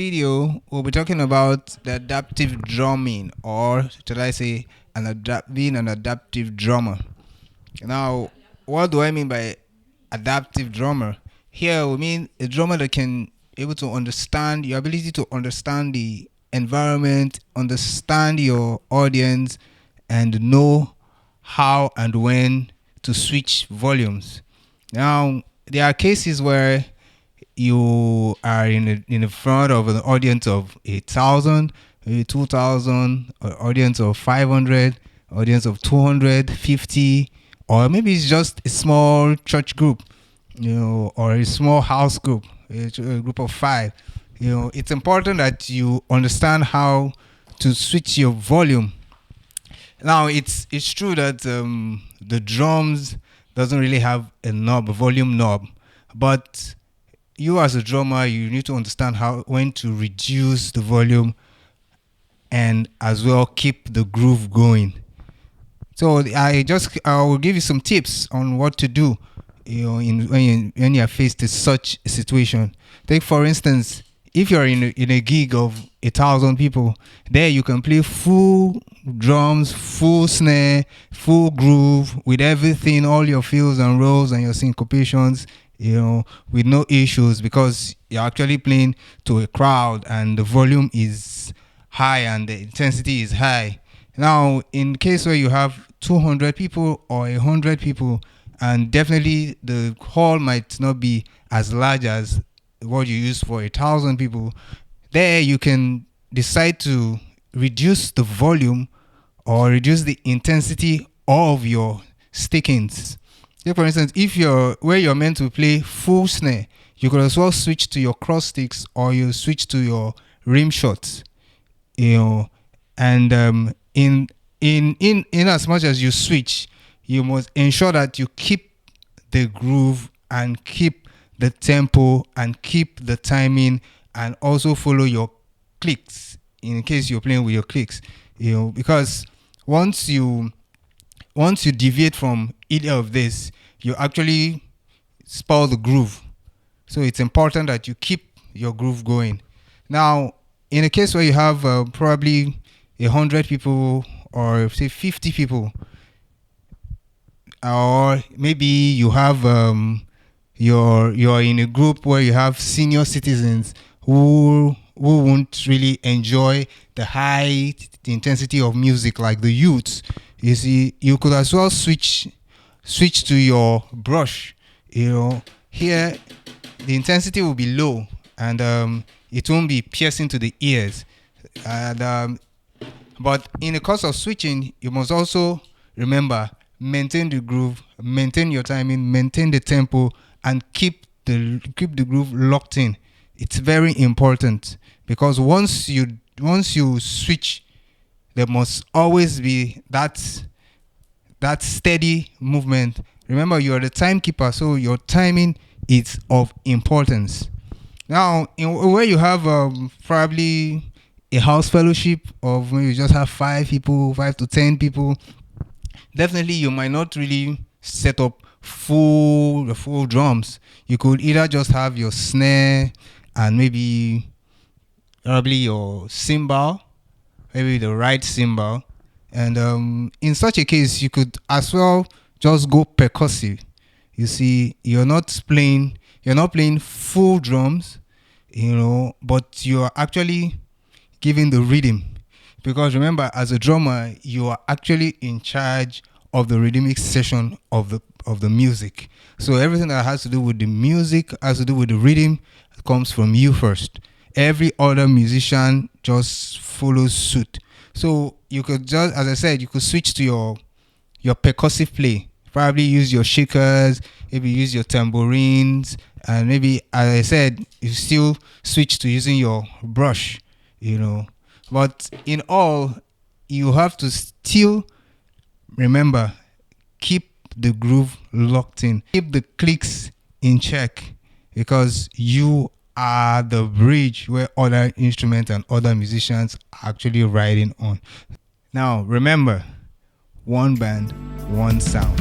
video, we'll be talking about the adaptive drumming, or should I say, being an adaptive drummer. Now, what do I mean by adaptive drummer? Here, we mean a drummer that can able to understand your ability to understand the environment, understand your audience, and know how and when to switch volumes. Now, there are cases where you are in the front of an audience of 1,000, maybe 2,000, or audience of 500, audience of 250, or maybe it's just a small church group, or a small house group, a group of 5. It's important that you understand how to switch your volume. Now, it's true that the drums doesn't really have a volume knob, but you as a drummer, you need to understand when to reduce the volume and as well keep the groove going. So I will give you some tips on what to do, when you are faced with such a situation. Take for instance, if you're in a gig of 1,000 people, there you can play full drums, full snare, full groove with everything, all your fills and rolls and your syncopations, with no issues, because you're actually playing to a crowd and the volume is high and the intensity is high. Now, in case where you have 200 people or 100 people, and definitely the hall might not be as large as what you use for 1,000 people, there you can decide to reduce the volume or reduce the intensity of your stickings. Say for instance, if where you're meant to play full snare, you could as well switch to your cross sticks or you switch to your rim shots. And in as much as you switch, you must ensure that you keep the groove and keep the tempo and keep the timing, and also follow your clicks in case you're playing with your clicks. Because once you deviate from either of this, you actually spoil the groove. So it's important that you keep your groove going. Now, in a case where you have probably 100 people or say 50 people, or maybe you have you're in a group where you have senior citizens who won't really enjoy the high intensity of music like the youths. You see, you could as well switch to your brush. Here the intensity will be low and it won't be piercing to the ears. And but in the course of switching, you must also remember, maintain the groove, maintain your timing, maintain the tempo, and keep the groove locked in. It's very important, because once you switch, there must always be that steady movement. Remember, you are the timekeeper, so your timing is of importance. Now, where you have probably a house fellowship of when you just have 5 to 10 people, definitely you might not really set up the full drums. You could either just have your snare and maybe probably your cymbal, maybe the right cymbal, and in such a case you could as well just go percussive. You see, you're not playing full drums, but you are actually giving the rhythm, because remember, as a drummer, you are actually in charge of the rhythmic section of the music. So everything that has to do with the music, has to do with the rhythm, comes from you first. Every other musician just follows suit. So you could just, as I said, you could switch to your percussive play. Probably use your shakers, maybe use your tambourines, and maybe, as I said, you still switch to using your brush. But in all, you have to still remember, keep the groove locked in, keep the clicks in check, because you are the bridge where other instruments and other musicians are actually riding on. Now, remember, one band, one sound.